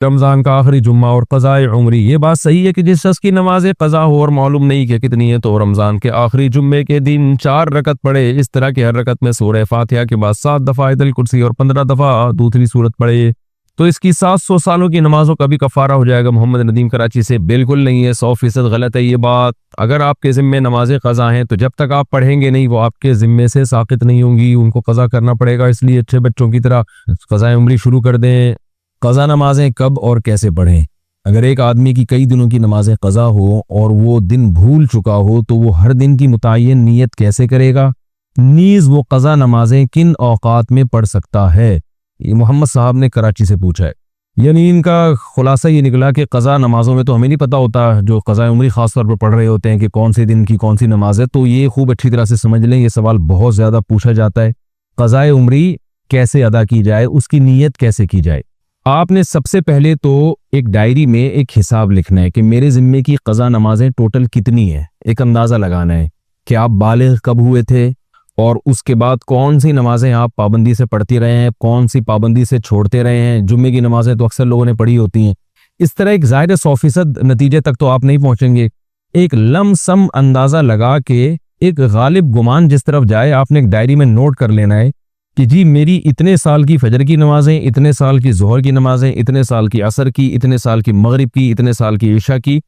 رمضان کا آخری جمعہ اور قضاء عمری، یہ بات صحیح ہے کہ جس شخص کی نماز قضا ہو اور معلوم نہیں کہ کتنی ہے تو رمضان کے آخری جمعے کے دن 4 رکعت پڑھے، اس طرح کہ ہر رکعت میں سورہ فاتحہ کے بعد 7 دفعہ آیت الکرسی اور 15 دفعہ دوسری سورت پڑھے تو اس کی 700 سالوں کی نمازوں کا بھی کفارہ ہو جائے گا۔ محمد ندیم کراچی سے بالکل نہیں ہے، 100% غلط ہے یہ بات۔ اگر آپ کے ذمے نماز قضا ہیں تو جب تک آپ پڑھیں گے نہیں وہ آپ کے ذمے سے ساقط نہیں ہوں گی، ان کو قضا کرنا پڑے گا، اس لیے اچھے بچوں کی طرح قضاء عمری شروع کر دیں۔ قضا نمازیں کب اور کیسے پڑھیں؟ اگر ایک آدمی کی کئی دنوں کی نماز قضا ہو اور وہ دن بھول چکا ہو تو وہ ہر دن کی متعین نیت کیسے کرے گا؟ نیز وہ قضا نمازیں کن اوقات میں پڑھ سکتا ہے؟ یہ محمد صاحب نے کراچی سے پوچھا ہے۔ یعنی ان کا خلاصہ یہ نکلا کہ قضا نمازوں میں تو ہمیں نہیں پتہ ہوتا، جو قضاء عمری خاص طور پر پڑھ رہے ہوتے ہیں کہ کون سے دن کی کون سی نماز ہے، تو یہ خوب اچھی طرح سے سمجھ لیں، یہ سوال بہت زیادہ پوچھا جاتا ہے۔ قضاء عمری کیسے ادا کی جائے، اس کی نیت کیسے کی جائے؟ آپ نے سب سے پہلے تو ایک ڈائری میں ایک حساب لکھنا ہے کہ میرے ذمے کی قضا نمازیں ٹوٹل کتنی ہیں، ایک اندازہ لگانا ہے کہ آپ بالغ کب ہوئے تھے اور اس کے بعد کون سی نمازیں آپ پابندی سے پڑھتی رہے ہیں، کون سی پابندی سے چھوڑتے رہے ہیں۔ جمعے کی نمازیں تو اکثر لوگوں نے پڑھی ہوتی ہیں، اس طرح ایک ظاہر 100% نتیجے تک تو آپ نہیں پہنچیں گے۔ ایک لم سم اندازہ لگا کے ایک غالب گمان جس طرف جائے آپ نے ایک ڈائری میں نوٹ کر لینا ہے کہ جی میری اتنے سال کی فجر کی نمازیں، اتنے سال کی ظہر کی نمازیں، اتنے سال کی عصر کی، اتنے سال کی مغرب کی، اتنے سال کی عشاء کی،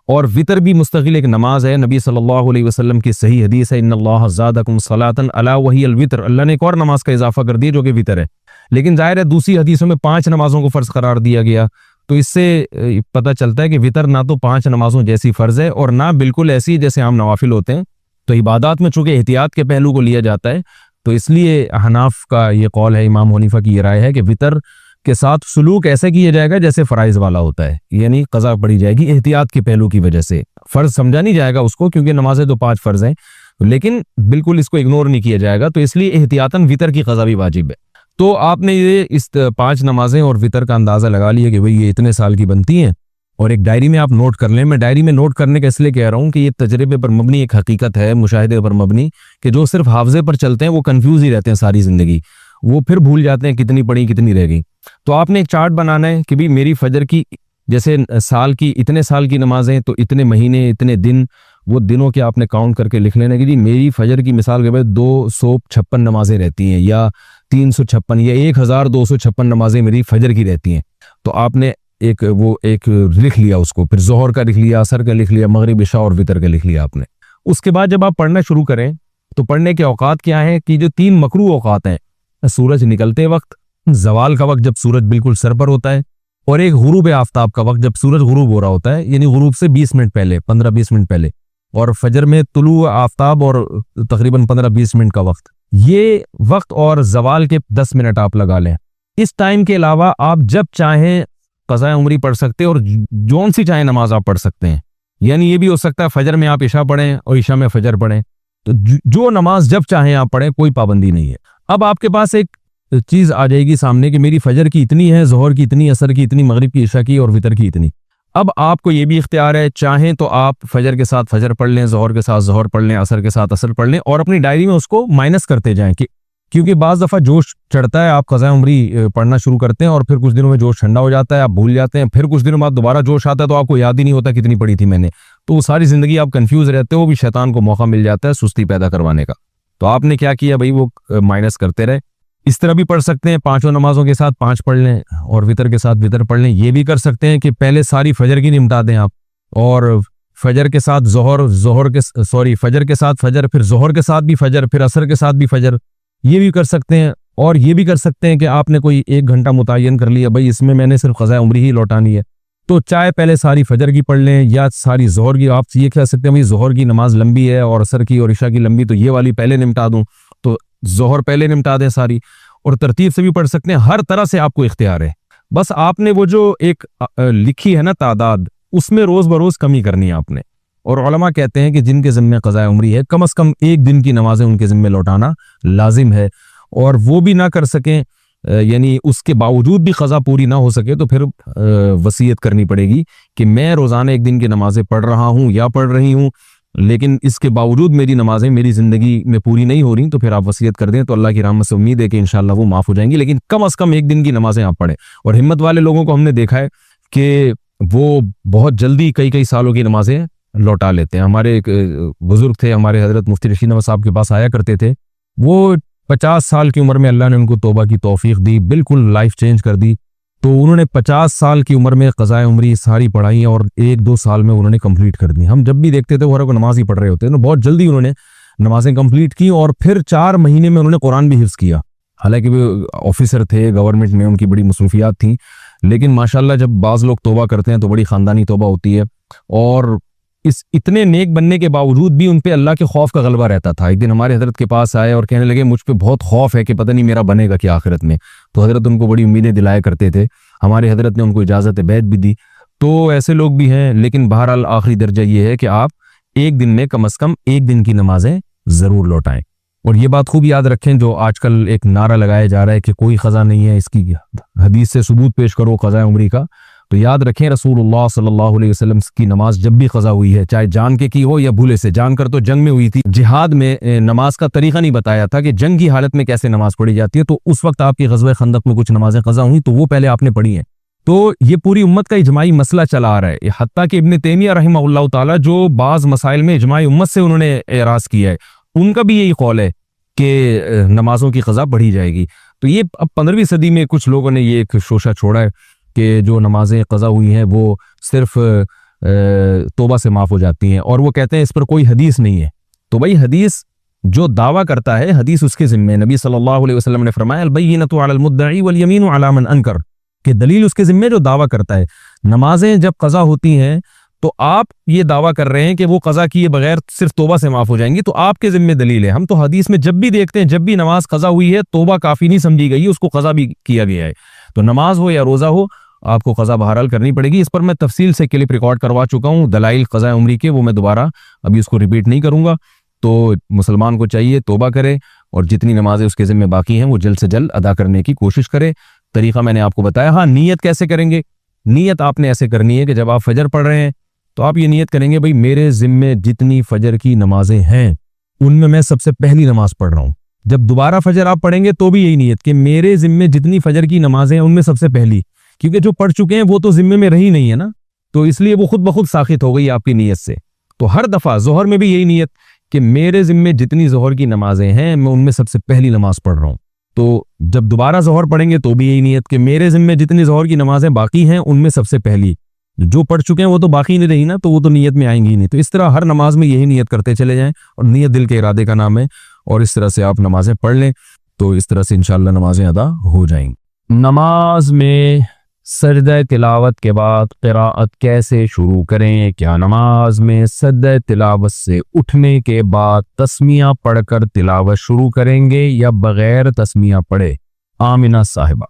اور وطر بھی مستقل ایک نماز ہے۔ نبی صلی اللہ علیہ وسلم کی صحیح حدیث ہے، ان اللہ زادکم صلاۃ الا وہی الوتر، اللہ نے ایک اور نماز کا اضافہ کر دیا جو کہ وطر ہے، لیکن ظاہر ہے دوسری حدیثوں میں 5 نمازوں کو فرض قرار دیا گیا، تو اس سے پتہ چلتا ہے کہ وطر نہ تو 5 نمازوں جیسی فرض ہے اور نہ بالکل ایسی جیسے عام نوافل ہوتے ہیں۔ تو عبادات میں چونکہ احتیاط کے پہلو کو لیا جاتا ہے تو اس لیے حناف کا یہ قول ہے، امام حنیفہ کی یہ رائے ہے کہ وطر کے ساتھ سلوک ایسے کیا جائے گا جیسے فرائض والا ہوتا ہے، یعنی قضا پڑھی جائے گی احتیاط کے پہلو کی وجہ سے۔ فرض سمجھا نہیں جائے گا اس کو کیونکہ نمازیں تو 5 فرض ہیں، لیکن بالکل اس کو اگنور نہیں کیا جائے گا، تو اس لیے احتیاطاً وطر کی قضا بھی واجب ہے۔ تو آپ نے یہ اس 5 نمازیں اور وطر کا اندازہ لگا لیا کہ بھئی یہ اتنے سال کی بنتی ہیں، اور ایک ڈائری میں آپ نوٹ کر لیں۔ میں ڈائری میں نوٹ کرنے کا اس لیے کہہ رہا ہوں کہ یہ تجربے پر مبنی ایک حقیقت ہے، مشاہدے پر مبنی، کہ جو صرف حافظے پر چلتے ہیں وہ کنفیوز ہی رہتے ہیں ساری زندگی، وہ پھر بھول جاتے ہیں کتنی پڑھی کتنی رہ گئی۔ تو آپ نے ایک چارٹ بنانا ہے کہ بھی میری فجر کی جیسے سال کی اتنے سال کی نمازیں تو اتنے مہینے اتنے دن، وہ دنوں کے آپ نے کاؤنٹ کر کے لکھ لینا کہ جی میری فجر کی مثال کے بعد 256 نمازیں رہتی ہیں یا 356 یا 1256 نمازیں میری فجر کی رہتی ہیں۔ تو آپ نے ایک لکھ لیا اس کو، پھر ظہر کا لکھ لیا، عصر کا لکھ لیا، مغرب عشاء اور وطر کا لکھ لیا آپ نے۔ اس کے بعد جب آپ پڑھنا شروع کریں تو پڑھنے کے اوقات کیا ہیں کہ جو 3 مکروہ اوقات ہیں، سورج نکلتے وقت، زوال کا وقت جب سورج بالکل سر پر ہوتا ہے، اور ایک غروب آفتاب کا وقت جب سورج غروب ہو رہا ہوتا ہے، یعنی غروب سے 20 منٹ پہلے، 15-20 منٹ پہلے، اور فجر میں طلوع آفتاب اور تقریباً 15-20 منٹ کا وقت، یہ وقت اور زوال کے 10 منٹ آپ لگا لیں۔ اس ٹائم کے علاوہ آپ جب چاہیں قضاء عمری پڑھ سکتے ہیں اور جون سی چاہیں نماز آپ پڑھ سکتے ہیں، یعنی یہ بھی ہو سکتا ہے فجر میں آپ عشاء پڑھیں اور عشاء میں فجر پڑھیں، تو جو نماز جب چاہیں آپ پڑھیں، کوئی پابندی نہیں ہے۔ اب آپ کے پاس ایک چیز آ جائے گی سامنے کہ میری فجر کی اتنی ہے، ظہر کی اتنی، عصر کی اتنی، مغرب کی، عشاء کی اور وطر کی اتنی۔ اب آپ کو یہ بھی اختیار ہے، چاہیں تو آپ فجر کے ساتھ فجر پڑھ لیں، ظہر کے ساتھ ظہر پڑھ لیں، عصر کے ساتھ عصر پڑھ لیں، اور اپنی ڈائری میں اس کو مائنس کرتے جائیں کہ کیونکہ بعض دفعہ جوش چڑھتا ہے، آپ قضاء عمری پڑھنا شروع کرتے ہیں اور پھر کچھ دنوں میں جوش ٹھنڈا ہو جاتا ہے، آپ بھول جاتے ہیں، پھر کچھ دنوں بعد دوبارہ جوش آتا ہے تو آپ کو یاد ہی نہیں ہوتا کتنی پڑھی تھی میں نے، تو وہ ساری زندگی آپ کنفیوز رہتے ہو، بھی شیطان کو موقع مل جاتا ہے سستی پیدا کروانے کا۔ تو آپ نے کیا کیا بھائی، وہ مائنس کرتے رہے۔ اس طرح بھی پڑھ سکتے ہیں، 5 نمازوں کے ساتھ 5 پڑھ لیں اور وطر کے ساتھ وطر پڑھ لیں۔ یہ بھی کر سکتے ہیں کہ پہلے ساری فجر کی نمٹا دیں آپ، اور فجر کے ساتھ فجر کے ساتھ فجر، پھر ظہر کے ساتھ بھی فجر، پھر عصر کے ساتھ بھی فجر، یہ بھی کر سکتے ہیں۔ اور یہ بھی کر سکتے ہیں کہ آپ نے کوئی 1 گھنٹہ متعین کر لیا، بھائی اس میں نے صرف قضاء عمری ہی لوٹانی ہے، تو چاہے پہلے ساری فجر کی پڑھ لیں یا ساری ظہر کی۔ آپ یہ کہہ سکتے ہیں بھائی ظہر کی نماز لمبی ہے اور عصر کی اور عشاء کی لمبی، تو یہ والی پہلے نمٹا دوں، تو ظہر پہلے نمٹا دیں ساری، اور ترتیب سے بھی پڑھ سکتے ہیں۔ ہر طرح سے آپ کو اختیار ہے، بس آپ نے وہ جو ایک لکھی ہے نا تعداد، اس میں روز بروز کمی کرنی ہے آپ نے۔ اور علماء کہتے ہیں کہ جن کے ذمہ قضاء عمری ہے، کم از کم 1 دن کی نمازیں ان کے ذمہ لوٹانا لازم ہے، اور وہ بھی نہ کر سکیں، یعنی اس کے باوجود بھی قضا پوری نہ ہو سکے، تو پھر وصیت کرنی پڑے گی کہ میں روزانہ 1 دن کی نمازیں پڑھ رہا ہوں یا پڑھ رہی ہوں، لیکن اس کے باوجود میری نمازیں میری زندگی میں پوری نہیں ہو رہی، تو پھر آپ وصیت کر دیں تو اللہ کی رحمت سے امید ہے کہ انشاءاللہ وہ معاف ہو جائیں گی، لیکن کم از کم 1 دن کی نمازیں آپ پڑھیں۔ اور ہمت والے لوگوں کو ہم نے دیکھا ہے کہ وہ بہت جلدی کئی سالوں کی نمازیں لوٹا لیتے ہیں. ہمارے ایک بزرگ تھے, ہمارے حضرت مفتی رشید احمد صاحب کے پاس آیا کرتے تھے. وہ 50 سال کی عمر میں اللہ نے ان کو توبہ کی توفیق دی, بالکل لائف چینج کر دی. تو انہوں نے 50 سال کی عمر میں قضائے عمری ساری پڑھائی اور 1-2 سال میں انہوں نے کمپلیٹ کر دی. ہم جب بھی دیکھتے تھے وہ ہر کو نماز ہی پڑھ رہے ہوتے ہیں, بہت جلدی انہوں نے نمازیں کمپلیٹ کی اور پھر 4 مہینے میں انہوں نے قرآن بھی حفظ کیا. حالانکہ وہ آفیسر تھے گورنمنٹ میں, ان کی بڑی مصروفیات تھیں, لیکن ماشاءاللہ جب بعض لوگ توبہ کرتے ہیں تو بڑی خاندانی توبہ ہوتی ہے. اور اس اتنے نیک بننے کے باوجود بھی ان پہ اللہ کے خوف کا غلبہ رہتا تھا. ایک دن ہمارے حضرت کے پاس آئے اور کہنے لگے مجھ پہ بہت خوف ہے کہ پتہ نہیں میرا بنے گا کیا آخرت میں. تو حضرت ان کو بڑی امیدیں دلایا کرتے تھے. ہمارے حضرت نے ان کو اجازت بیعت بھی دی. تو ایسے لوگ بھی ہیں, لیکن بہرحال آخری درجہ یہ ہے کہ آپ ایک دن میں کم از کم 1 دن کی نمازیں ضرور لوٹائیں. اور یہ بات خوب یاد رکھیں, جو آج کل ایک نعرہ لگایا جا رہا ہے کہ کوئی قضا نہیں ہے, اس کی حدیث سے ثبوت پیش کرو قضاء عمری کا. تو یاد رکھیں رسول اللہ صلی اللہ علیہ وسلم کی نماز جب بھی قضا ہوئی ہے, چاہے جان کے کی ہو یا بھولے سے, جان کر تو جنگ میں ہوئی تھی, جہاد میں نماز کا طریقہ نہیں بتایا تھا کہ جنگ کی حالت میں کیسے نماز پڑھی جاتی ہے. تو اس وقت آپ کی غزوہ خندق میں کچھ نمازیں قضا ہوئی تو وہ پہلے آپ نے پڑھی ہیں. تو یہ پوری امت کا اجماعی مسئلہ چلا آ رہا ہے. حتیٰ کہ ابن تیمیہ رحمہ اللہ تعالیٰ جو بعض مسائل میں اجماعی امت سے انہوں نے اعراض کیا ہے, ان کا بھی یہی قول ہے کہ نمازوں کی قضا پڑھی جائے گی. تو یہ اب 15ویں صدی میں کچھ لوگوں نے یہ ایک شوشہ چھوڑا ہے کہ جو نمازیں قضا ہوئی ہیں وہ صرف توبہ سے معاف ہو جاتی ہیں, اور وہ کہتے ہیں اس پر کوئی حدیث نہیں ہے. تو بھائی حدیث جو دعویٰ کرتا ہے حدیث اس کے ذمہ. نبی صلی اللہ علیہ وسلم نے فرمایا البینۃ علی المدعی والیمین علی من انکر, کہ دلیل اس کے ذمہ جو دعویٰ کرتا ہے. نمازیں جب قضا ہوتی ہیں تو آپ یہ دعویٰ کر رہے ہیں کہ وہ قضا کیے بغیر صرف توبہ سے معاف ہو جائیں گی, تو آپ کے ذمہ دلیل ہے. ہم تو حدیث میں جب بھی دیکھتے ہیں جب بھی نماز قضا ہوئی ہے توبہ کافی نہیں سمجھی گئی, اس کو قضا بھی کیا گیا ہے. تو نماز ہو یا روزہ ہو آپ کو قضا بہرحال کرنی پڑے گی. اس پر میں تفصیل سے کلپ ریکارڈ کروا چکا ہوں دلائل قضاء عمری کے, وہ میں دوبارہ ابھی اس کو ریپیٹ نہیں کروں گا. تو مسلمان کو چاہیے توبہ کرے اور جتنی نمازیں اس کے ذمہ باقی ہیں وہ جلد سے جلد ادا کرنے کی کوشش کرے. طریقہ میں نے آپ کو بتایا. ہاں, نیت کیسے کریں گے؟ نیت آپ نے ایسے کرنی ہے کہ جب آپ فجر پڑھ رہے ہیں تو آپ یہ نیت کریں گے بھئی میرے ذمہ جتنی فجر کی نمازیں ہیں ان میں سب سے پہلی نماز پڑھ رہا ہوں. جب دوبارہ فجر آپ پڑھیں گے تو بھی یہی نیت کہ میرے ذمہ جتنی فجر کی نمازیں ہیں ان میں سب سے پہلی, کیونکہ جو پڑھ چکے ہیں وہ تو ذمہ میں رہی نہیں ہے نا, تو اس لیے وہ خود بخود ساخط ہو گئی آپ کی نیت سے. تو ہر دفعہ ظہر میں بھی یہی نیت کہ میرے ذمہ جتنی ظہر کی نمازیں ہیں میں ان میں سب سے پہلی نماز پڑھ رہا ہوں. تو جب دوبارہ ظہر پڑھیں گے تو بھی یہی نیت کہ میرے ذمہ جتنی ظہر کی نمازیں باقی ہیں ان میں سب سے پہلی. جو پڑھ چکے ہیں وہ تو باقی نہیں رہی نا, تو وہ تو نیت میں آئیں گی نہیں. تو اس طرح ہر نماز میں یہی نیت کرتے چلے جائیں, اور نیت دل کے ارادے کا نام ہے, اور اس طرح سے آپ نمازیں پڑھ لیں تو اس طرح سے انشاءاللہ نمازیں ادا ہو جائیں گی. نماز میں سجدہ تلاوت کے بعد قراءت کیسے شروع کریں؟ کیا نماز میں سجدہ تلاوت سے اٹھنے کے بعد تسمیہ پڑھ کر تلاوت شروع کریں گے یا بغیر تسمیہ پڑھے؟ آمنہ صاحبہ,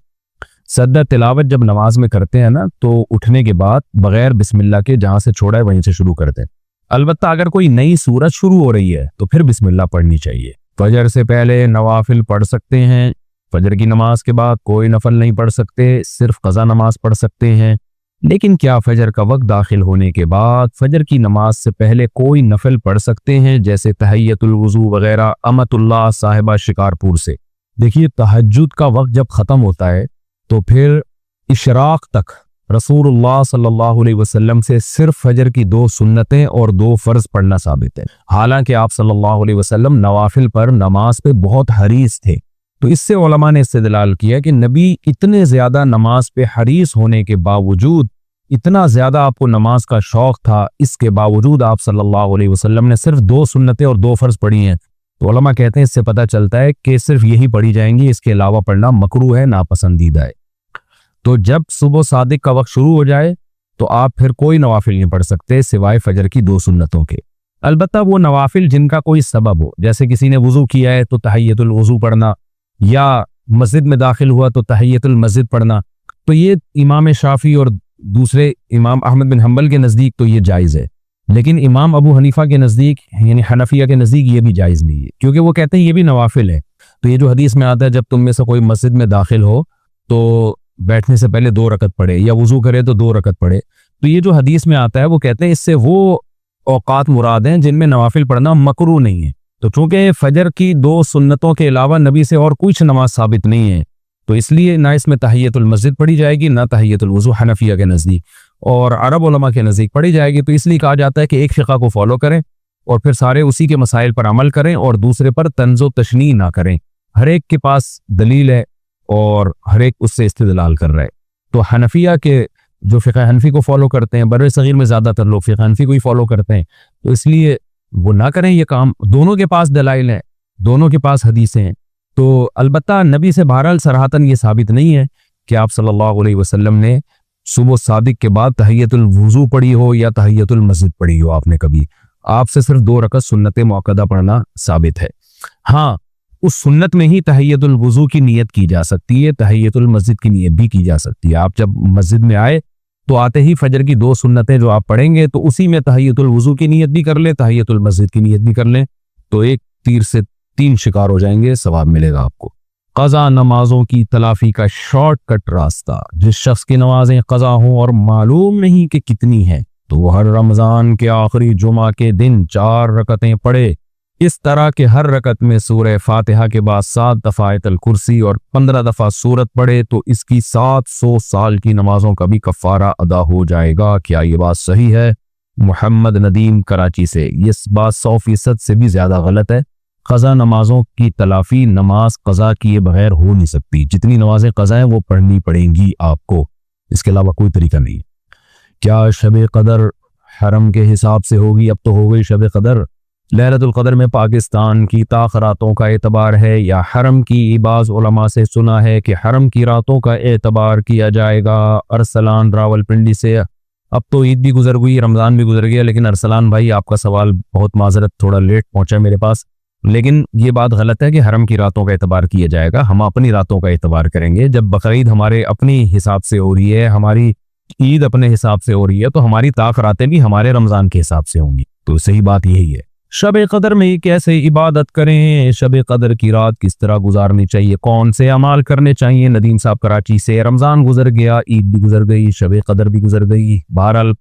سجدہ تلاوت جب نماز میں کرتے ہیں نا تو اٹھنے کے بعد بغیر بسم اللہ کے جہاں سے چھوڑا ہے وہیں سے شروع کرتے ہیں. البتہ اگر کوئی نئی سورت شروع ہو رہی ہے تو پھر بسم اللہ پڑھنی چاہیے. فجر سے پہلے نوافل پڑھ سکتے ہیں, فجر کی نماز کے بعد کوئی نفل نہیں پڑھ سکتے, صرف قضا نماز پڑھ سکتے ہیں. لیکن کیا فجر کا وقت داخل ہونے کے بعد فجر کی نماز سے پہلے کوئی نفل پڑھ سکتے ہیں, جیسے تحیت الوضو وغیرہ؟ امت اللہ صاحبہ شکارپور سے. دیکھیے, تہجد کا وقت جب ختم ہوتا ہے تو پھر اشراق تک رسول اللہ صلی اللہ علیہ وسلم سے صرف فجر کی 2 سنتیں اور 2 فرض پڑھنا ثابت ہے. حالانکہ آپ صلی اللہ علیہ وسلم نوافل پر نماز پہ بہت حریص تھے. تو اس سے علماء نے استدلال کیا کہ نبی اتنے زیادہ نماز پہ حریص ہونے کے باوجود, اتنا زیادہ آپ کو نماز کا شوق تھا, اس کے باوجود آپ صلی اللہ علیہ وسلم نے صرف 2 سنتیں اور 2 فرض پڑھی ہیں. تو علماء کہتے ہیں اس سے پتہ چلتا ہے کہ صرف یہی پڑھی جائیں گی, اس کے علاوہ پڑھنا مکروہ ہے, ناپسندیدہ ہے. تو جب صبح صادق کا وقت شروع ہو جائے تو آپ پھر کوئی نوافل نہیں پڑھ سکتے سوائے فجر کی 2 سنتوں کے. البتہ وہ نوافل جن کا کوئی سبب ہو, جیسے کسی نے وضو کیا ہے تو تحیت الوضو پڑھنا, یا مسجد میں داخل ہوا تو تحیت المسجد پڑھنا, تو یہ امام شافعی اور دوسرے امام احمد بن حنبل کے نزدیک تو یہ جائز ہے. لیکن امام ابو حنیفہ کے نزدیک یعنی حنفیہ کے نزدیک یہ بھی جائز نہیں ہے, کیونکہ وہ کہتے ہیں یہ بھی نوافل ہے. تو یہ جو حدیث میں آتا ہے جب تم میں سے کوئی مسجد میں داخل ہو تو بیٹھنے سے پہلے 2 رکعت پڑھے, یا وضو کرے تو 2 رکعت پڑھے, تو یہ جو حدیث میں آتا ہے وہ کہتے ہیں اس سے وہ اوقات مراد ہیں جن میں نوافل پڑھنا مکروہ نہیں ہے. تو چونکہ فجر کی 2 سنتوں کے علاوہ نبی سے اور کچھ نماز ثابت نہیں ہے, تو اس لیے نہ اس میں تحیت المسجد پڑھی جائے گی نہ تحیت الوضو حنفیہ کے نزدیک، اور عرب علماء کے نزدیک پڑھی جائے گی۔ تو اس لیے کہا جاتا ہے کہ ایک فقہ کو فالو کریں اور پھر سارے اسی کے مسائل پر عمل کریں اور دوسرے پر طنز و تشنیع نہ کریں۔ ہر ایک کے پاس دلیل ہے اور ہر ایک اس سے استدلال کر رہا ہے۔ تو حنفیہ کے جو فقہ حنفی کو فالو کرتے ہیں، بر صغیر میں زیادہ تر لوگ فقہ حنفی کو ہی فالو کرتے ہیں، تو اس لیے وہ نہ کریں یہ کام۔ دونوں کے پاس دلائل ہیں، دونوں کے پاس حدیثیں ہیں۔ تو البتہ نبی سے بہرحال صراحتاً یہ ثابت نہیں ہے کہ آپ صلی اللہ علیہ وسلم نے صبح صادق کے بعد تحیت الوضو پڑھی ہو یا تحیت المسجد پڑھی ہو۔ آپ نے کبھی، آپ سے صرف 2 رکعت سنت موقدہ پڑھنا ثابت ہے۔ ہاں، اس سنت میں ہی تحیت الوضو کی نیت کی جا سکتی ہے، تحیت المسجد کی نیت بھی کی جا سکتی ہے۔ آپ جب مسجد میں آئے تو آتے ہی فجر کی 2 سنتیں جو آپ پڑھیں گے تو اسی میں تحیت الوضو کی نیت بھی کر لیں، تحیت المسجد کی نیت بھی کر لیں، تو ایک تیر سے 3 شکار ہو جائیں گے، ثواب ملے گا آپ کو۔ قضا نمازوں کی تلافی کا شارٹ کٹ راستہ: جس شخص کی نمازیں قضا ہوں اور معلوم نہیں کہ کتنی ہیں تو وہ ہر رمضان کے آخری جمعہ کے دن 4 رکعتیں پڑھے۔ اس طرح کہ ہر رکعت میں سورہ فاتحہ کے بعد 7 دفعہ آیت الکرسی اور 15 دفعہ سورت پڑھے تو اس کی 700 سال کی نمازوں کا بھی کفارہ ادا ہو جائے گا۔ کیا یہ بات صحیح ہے؟ محمد ندیم کراچی سے۔ یہ بات 100% سے بھی زیادہ غلط ہے۔ قضا نمازوں کی تلافی نماز قضا کیے بغیر ہو نہیں سکتی۔ جتنی نمازیں قضا ہیں وہ پڑھنی پڑیں گی آپ کو، اس کے علاوہ کوئی طریقہ نہیں ہے۔ کیا شب قدر حرم کے حساب سے ہوگی؟ اب تو ہو گئی شب قدر۔ لیلۃ القدر میں پاکستان کی تاخراتوں کا اعتبار ہے یا حرم کی؟ بعض علماء سے سنا ہے کہ حرم کی راتوں کا اعتبار کیا جائے گا۔ ارسلان راول پنڈی سے۔ اب تو عید بھی گزر گئی، رمضان بھی گزر گیا، لیکن ارسلان بھائی آپ کا سوال بہت معذرت تھوڑا لیٹ پہنچا میرے پاس، لیکن یہ بات غلط ہے کہ حرم کی راتوں کا اعتبار کیا جائے گا۔ ہم اپنی راتوں کا اعتبار کریں گے۔ جب بقرعید ہمارے اپنی حساب سے ہو رہی ہے، ہماری عید اپنے حساب سے ہو رہی ہے، تو ہماری تاخراتیں بھی ہمارے رمضان کے حساب سے ہوں گی۔ تو صحیح بات یہی ہے۔ شب قدر میں کیسے عبادت کریں؟ شب قدر کی رات کس طرح گزارنی چاہیے؟ کون سے اعمال کرنے چاہیے؟ ندیم صاحب کراچی سے۔ رمضان گزر گیا، عید بھی گزر گئی، شب قدر بھی گزر گئی۔ بہرحال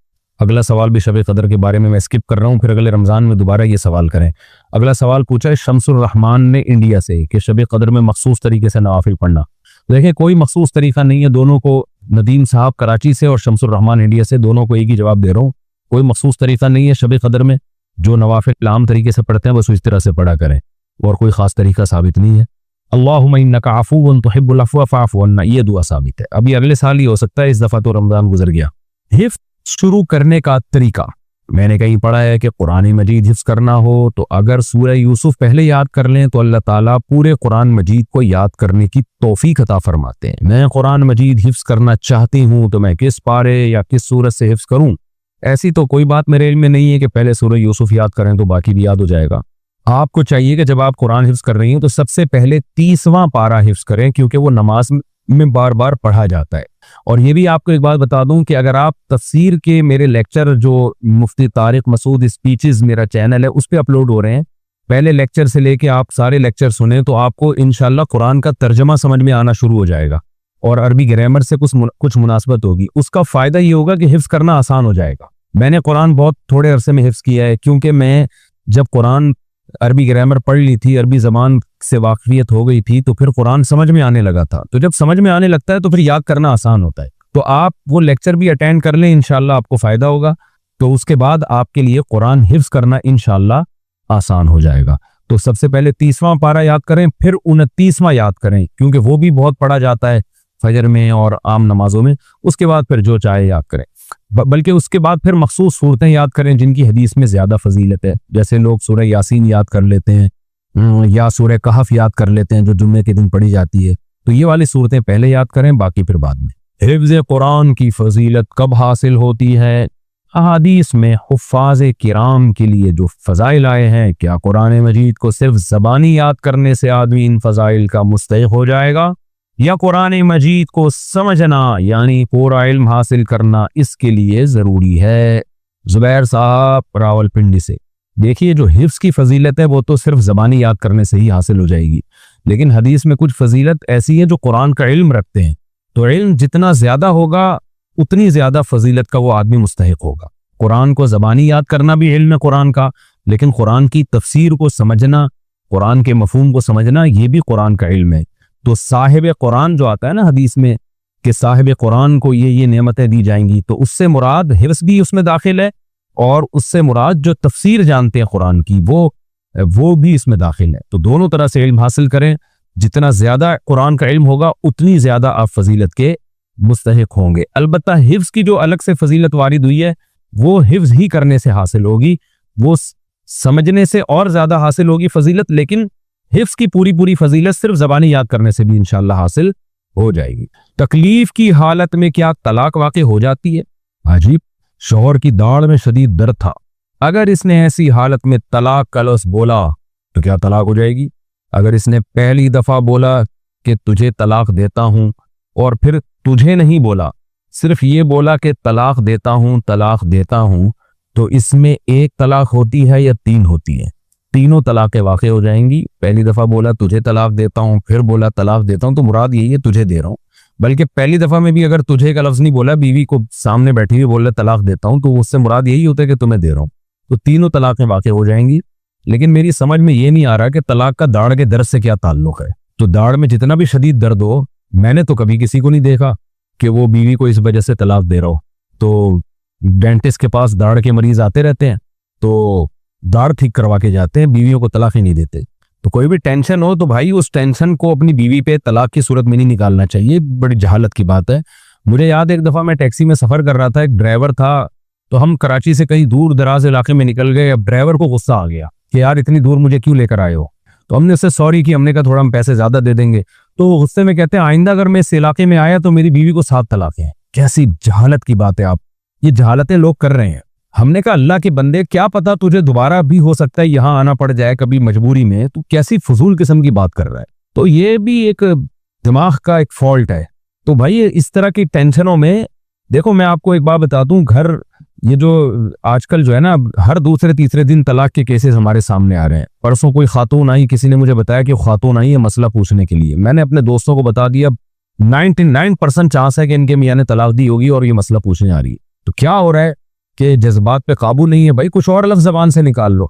اگلا سوال بھی شب قدر کے بارے میں اسکپ کر رہا ہوں، پھر اگلے رمضان میں دوبارہ یہ سوال کریں۔ اگلا سوال پوچھا ہے شمس الرحمان نے انڈیا سے کہ شب قدر میں مخصوص طریقے سے نوافل پڑھنا۔ دیکھیں کوئی مخصوص طریقہ نہیں ہے، دونوں کو، ندیم صاحب کراچی سے اور شمس الرحمان انڈیا سے، دونوں کو ایک ہی جواب دے رہا ہوں۔ کوئی مخصوص طریقہ نہیں ہے شب قدر میں، جو نوافل عام طریقے سے پڑھتے ہیں بس اس طرح سے پڑھا کریں، اور کوئی خاص طریقہ ثابت نہیں ہے۔ اللہم انک عفو تحب العفو فاعف عنا، یہ دعا ثابت ہے۔ ابھی اگلے سال ہی ہو سکتا ہے، اس دفعہ تو رمضان گزر گیا۔ حفظ شروع کرنے کا طریقہ: میں نے کہیں پڑھا ہے کہ قرآن مجید حفظ کرنا ہو تو اگر سورہ یوسف پہلے یاد کر لیں تو اللہ تعالیٰ پورے قرآن مجید کو یاد کرنے کی توفیق عطا فرماتے ہیں۔ میں قرآن مجید حفظ کرنا چاہتی ہوں تو میں کس پارے یا کس سورت سے حفظ کروں؟ ایسی تو کوئی بات میرے علم میں نہیں ہے کہ پہلے سورہ یوسف یاد کریں تو باقی بھی یاد ہو جائے گا۔ آپ کو چاہیے کہ جب آپ قرآن حفظ کر رہی ہیں تو سب سے پہلے 30واں پارہ حفظ کریں، کیونکہ وہ نماز میں بار بار پڑھا جاتا ہے۔ اور یہ بھی آپ کو ایک بات بتا دوں کہ اگر آپ تفسیر کے میرے لیکچر جو مفتی طارق مسعود اسپیچز میرا چینل ہے اس پہ اپلوڈ ہو رہے ہیں، پہلے لیکچر سے لے کے آپ سارے لیکچر سنیں تو آپ کو انشاءاللہ قرآن کا ترجمہ سمجھ میں آنا شروع ہو جائے گا اور عربی گرامر سے کچھ مناسبت ہوگی۔ اس کا فائدہ یہ ہوگا کہ حفظ کرنا آسان ہو جائے گا۔ میں نے قرآن بہت تھوڑے عرصے میں حفظ کیا ہے، کیونکہ میں جب قرآن عربی گرامر پڑھ لی تھی، عربی زبان سے واقفیت ہو گئی تھی، تو پھر قرآن سمجھ میں آنے لگا تھا۔ تو جب سمجھ میں آنے لگتا ہے تو پھر یاد کرنا آسان ہوتا ہے۔ تو آپ وہ لیکچر بھی اٹینڈ کر لیں، انشاءاللہ آپ کو فائدہ ہوگا۔ تو اس کے بعد آپ کے لیے قرآن حفظ کرنا انشاءاللہ آسان ہو جائے گا۔ تو سب سے پہلے 30واں پارہ یاد کریں، پھر 29واں یاد کریں، کیونکہ وہ بھی بہت پڑھا جاتا ہے فجر میں اور عام نمازوں میں۔ اس کے بعد پھر جو چاہے یاد کریں، بلکہ اس کے بعد پھر مخصوص صورتیں یاد کریں جن کی حدیث میں زیادہ فضیلت ہے، جیسے لوگ سورہ یاسین یاد کر لیتے ہیں یا سورہ کہف یاد کر لیتے ہیں جو جمعے کے دن پڑھی جاتی ہے۔ تو یہ والی صورتیں پہلے یاد کریں، باقی پھر بعد میں۔ حفظ قرآن کی فضیلت کب حاصل ہوتی ہے؟ احادیث میں حفاظ کرام کے لیے جو فضائل آئے ہیں، کیا قرآن مجید کو صرف زبانی یاد کرنے سے آدمی ان فضائل کا مستحق ہو جائے گا، یا قرآن مجید کو سمجھنا یعنی پورا علم حاصل کرنا اس کے لیے ضروری ہے؟ زبیر صاحب راول پنڈی سے۔ دیکھیے جو حفظ کی فضیلت ہے وہ تو صرف زبانی یاد کرنے سے ہی حاصل ہو جائے گی، لیکن حدیث میں کچھ فضیلت ایسی ہے جو قرآن کا علم رکھتے ہیں، تو علم جتنا زیادہ ہوگا اتنی زیادہ فضیلت کا وہ آدمی مستحق ہوگا۔ قرآن کو زبانی یاد کرنا بھی علم ہے قرآن کا، لیکن قرآن کی تفسیر کو سمجھنا، قرآن کے مفہوم کو سمجھنا، یہ بھی قرآن کا علم ہے۔ تو صاحب قرآن جو آتا ہے نا حدیث میں کہ صاحب قرآن کو یہ نعمتیں دی جائیں گی، تو اس سے مراد حفظ بھی اس میں داخل ہے، اور اس سے مراد جو تفسیر جانتے ہیں قرآن کی وہ بھی اس میں داخل ہے۔ تو دونوں طرح سے علم حاصل کریں، جتنا زیادہ قرآن کا علم ہوگا اتنی زیادہ آپ فضیلت کے مستحق ہوں گے۔ البتہ حفظ کی جو الگ سے فضیلت وارد ہوئی ہے وہ حفظ ہی کرنے سے حاصل ہوگی، وہ سمجھنے سے اور زیادہ حاصل ہوگی فضیلت، لیکن حفظ کی پوری فضیلت صرف زبانی یاد کرنے سے بھی انشاءاللہ حاصل ہو جائے گی۔ تکلیف کی حالت میں کیا طلاق واقع ہو جاتی ہے؟ عجیب، شوہر کی داڑھ میں شدید درد تھا، اگر اس نے ایسی حالت میں طلاق کا لفظ بولا تو کیا طلاق ہو جائے گی؟ اگر اس نے پہلی دفعہ بولا کہ تجھے طلاق دیتا ہوں، اور پھر تجھے نہیں بولا، صرف یہ بولا کہ طلاق دیتا ہوں، تو اس میں ایک طلاق ہوتی ہے یا تین ہوتی ہے؟ تینوں طلاقیں واقع ہو جائیں گی۔ پہلی دفعہ بولا تجھے طلاق دیتا ہوں، پھر بولا طلاق دیتا ہوں، تو مراد یہی ہے تجھے دے رہا ہوں۔ بلکہ پہلی دفعہ میں بھی اگر تجھے کا لفظ نہیں بولا، بیوی کو سامنے بیٹھی ہوئی بول رہے طلاق دیتا ہوں، تو اس سے مراد یہی ہوتا ہے کہ تمہیں دے رہا ہوں، تو تینوں طلاقیں واقع ہو جائیں گی۔ لیکن میری سمجھ میں یہ نہیں آ رہا کہ طلاق کا داڑھ کے درد سے کیا تعلق ہے۔ تو داڑھ میں جتنا بھی شدید درد ہو، میں نے تو کبھی کسی کو نہیں دیکھا کہ وہ بیوی کو اس وجہ سے طلاق دے رہا ہو۔ تو ڈینٹسٹ کے پاس داڑھ کے مریض آتے رہتے ہیں، تو داڑھ ٹھیک کروا کے جاتے ہیں، بیویوں کو طلاق ہی نہیں دیتے۔ تو کوئی بھی ٹینشن ہو تو بھائی اس ٹینشن کو اپنی بیوی پہ طلاق کی صورت میں نہیں نکالنا چاہیے، بڑی جہالت کی بات ہے۔ مجھے یاد ایک دفعہ میں ٹیکسی میں سفر کر رہا تھا، ایک ڈرائیور تھا، تو ہم کراچی سے کہیں دور دراز علاقے میں نکل گئے۔ اب ڈرائیور کو غصہ آ گیا کہ یار اتنی دور مجھے کیوں لے کر آئے ہو؟ تو ہم نے اس سے سوری کی، ہم نے کہا تھوڑا ہم پیسے زیادہ دے دیں گے۔ تو وہ غصے میں کہتے ہیں آئندہ اگر میں اس علاقے میں آیا تو میری بیوی کو 7 طلاقیں ہیں۔ کیسی جہالت کی بات ہے، آپ یہ جہالتیں لوگ کر رہے ہیں۔ ہم نے کہا اللہ کے بندے، کیا پتا تجھے دوبارہ بھی ہو سکتا ہے یہاں آنا پڑ جائے کبھی مجبوری میں، تو کیسی فضول قسم کی بات کر رہا ہے؟ تو یہ بھی ایک دماغ کا ایک فالٹ ہے۔ تو بھائی اس طرح کی ٹینشنوں میں دیکھو، میں آپ کو ایک بات بتا دوں، گھر یہ جو آج کل جو ہے نا، ہر دوسرے تیسرے دن طلاق کے کیسز ہمارے سامنے آ رہے ہیں۔ پرسوں کوئی خاتون آئی، کسی نے مجھے بتایا کہ خاتون آئی ہے مسئلہ پوچھنے کے لیے۔ میں نے اپنے دوستوں کو بتا دیا 99% چانس ہے کہ ان کے میاں نے طلاق دی ہوگی اور یہ مسئلہ پوچھنے آ رہی ہے۔ تو کیا ہو رہا ہے کہ جذبات پہ قابو نہیں ہے؟ بھائی کچھ اور لفظ زبان سے نکال لو۔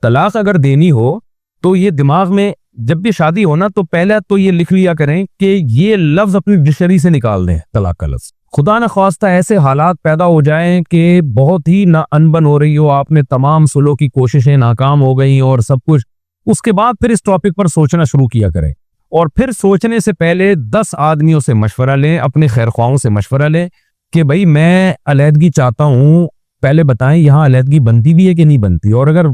طلاق اگر دینی ہو تو یہ دماغ میں جب بھی شادی ہونا تو پہلے تو یہ لکھ لیا کریں کہ یہ لفظ اپنی ڈکشنری سے نکال دیں، طلاق کا لفظ۔ خدا نہ خواستہ ایسے حالات پیدا ہو جائیں کہ بہت ہی نہ انبن ہو رہی ہو، آپ نے تمام سلو کی کوششیں ناکام ہو گئیں اور سب کچھ، اس کے بعد پھر اس ٹاپک پر سوچنا شروع کیا کریں، اور پھر سوچنے سے پہلے 10 آدمیوں سے مشورہ لیں، اپنے خیر خواہوں سے مشورہ لیں کہ بھائی میں علیحدگی چاہتا ہوں، پہلے بتائیں یہاں علیحدگی بنتی بھی ہے کہ نہیں بنتی، اور اگر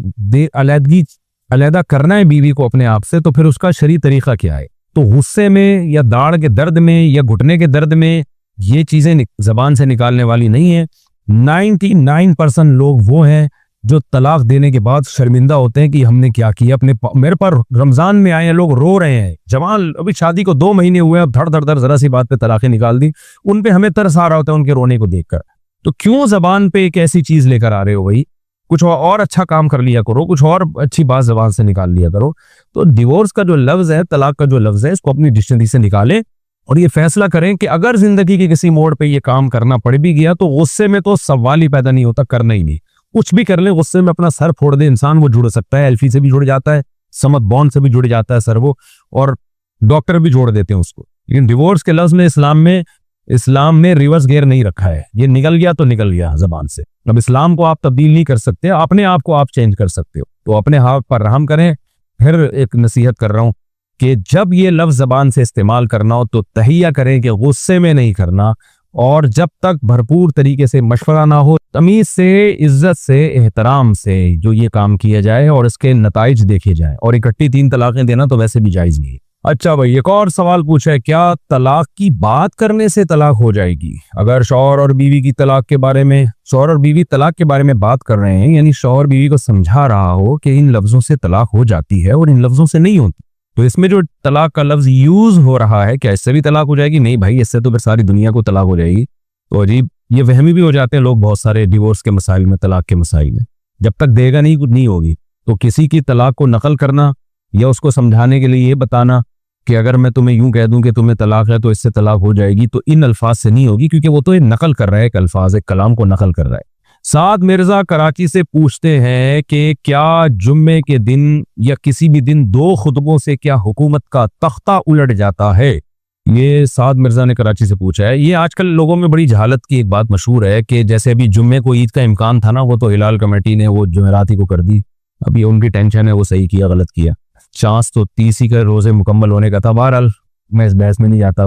علیحدہ کرنا ہے بیوی کو اپنے آپ سے تو پھر اس کا شرعی طریقہ کیا ہے۔ تو غصے میں یا داڑھ کے درد میں یا گھٹنے کے درد میں یہ چیزیں زبان سے نکالنے والی نہیں ہیں۔ 99% لوگ وہ ہیں جو طلاق دینے کے بعد شرمندہ ہوتے ہیں کہ ہم نے کیا کیا اپنے میرے پر رمضان میں آئے ہیں لوگ رو رہے ہیں، جوان ابھی شادی کو 2 مہینے ہوئے، اب دھڑ دھڑ دھڑ ذرا سی بات پہ طلاقیں نکال دی، ان پہ ہمیں ترس آ رہا ہوتا ہے ان کے رونے کو دیکھ کر۔ تو کیوں زبان پہ ایک ایسی چیز لے کر آ رہے ہو؟ بھائی کچھ اور اچھا کام کر لیا کرو، کچھ اور اچھی بات زبان سے نکال لیا کرو۔ تو ڈیورس کا جو لفظ ہے، طلاق کا جو لفظ ہے، اس کو اپنی ڈکشنری سے نکالیں اور یہ فیصلہ کریں کہ اگر زندگی کے کسی موڑ پہ یہ کام کرنا پڑ بھی گیا تو غصے میں تو سوال ہی پیدا نہیں ہوتا، کرنا ہی نہیں۔ کچھ بھی کر لیں، غصے میں اپنا سر پھوڑ دے انسان، وہ جڑ سکتا ہے، ایلفی سے بھی جڑ جاتا ہے، سمت بون سے بھی جڑ جاتا ہے سر وہ، اور ڈاکٹر بھی جوڑ دیتے ہیں اس کو۔ لیکن ڈیورس کے لفظ میں اسلام میں ریورس گیئر نہیں رکھا ہے، یہ نکل گیا تو نکل گیا زبان سے۔ اب اسلام کو آپ تبدیل نہیں کر سکتے، اپنے آپ کو آپ چینج کر سکتے ہو، تو اپنے ہاتھ پر رحم کریں۔ پھر ایک نصیحت کر رہا ہوں کہ جب یہ لفظ زبان سے استعمال کرنا ہو تو تہیہ کریں کہ غصے میں نہیں کرنا، اور جب تک بھرپور طریقے سے مشورہ نہ ہو، تمیز سے، عزت سے، احترام سے جو یہ کام کیا جائے اور اس کے نتائج دیکھے جائیں، اور اکٹھی 3 طلاقیں دینا تو ویسے بھی جائز نہیں ہے۔ اچھا بھائی، ایک اور سوال پوچھا ہے، کیا طلاق کی بات کرنے سے طلاق ہو جائے گی؟ اگر شوہر اور بیوی کی طلاق کے بارے میں، شوہر اور بیوی طلاق کے بارے میں بات کر رہے ہیں، یعنی شوہر بیوی کو سمجھا رہا ہو کہ ان لفظوں سے طلاق ہو جاتی ہے اور ان لفظوں سے نہیں ہوتی، تو اس میں جو طلاق کا لفظ یوز ہو رہا ہے، کیا اس سے بھی طلاق ہو جائے گی؟ نہیں بھائی، اس سے تو پھر ساری دنیا کو طلاق ہو جائے گی۔ تو عجیب، یہ وہمی بھی ہو جاتے ہیں لوگ بہت سارے ڈیورس کے مسائل میں، طلاق کے مسائل میں، جب تک دے گا نہیں ہوگی۔ تو کسی کی طلاق کو نقل کرنا یا اس کو سمجھانے کے لیے یہ بتانا کہ اگر میں تمہیں یوں کہہ دوں کہ تمہیں طلاق ہے تو اس سے طلاق ہو جائے گی، تو ان الفاظ سے نہیں ہوگی، کیونکہ وہ تو یہ نقل کر رہا ہے، ایک الفاظ، ایک کلام کو نقل کر رہا ہے۔ سعد مرزا کراچی سے پوچھتے ہیں کہ کیا جمعے کے دن یا کسی بھی دن 2 خطبوں سے کیا حکومت کا تختہ الٹ جاتا ہے؟ یہ سعد مرزا نے کراچی سے پوچھا ہے۔ یہ آج کل لوگوں میں بڑی جہالت کی ایک بات مشہور ہے کہ جیسے ابھی جمعے کو عید کا امکان تھا نا، وہ تو ہلال کمیٹی نے وہ جمعراتی کو کر دی، ابھی ان کی ٹینشن ہے وہ صحیح کیا غلط کیا، چانس تو 30 ہی کا روزے مکمل ہونے کا تھا۔ بہرحال میں اس بحث میں نہیں جاتا۔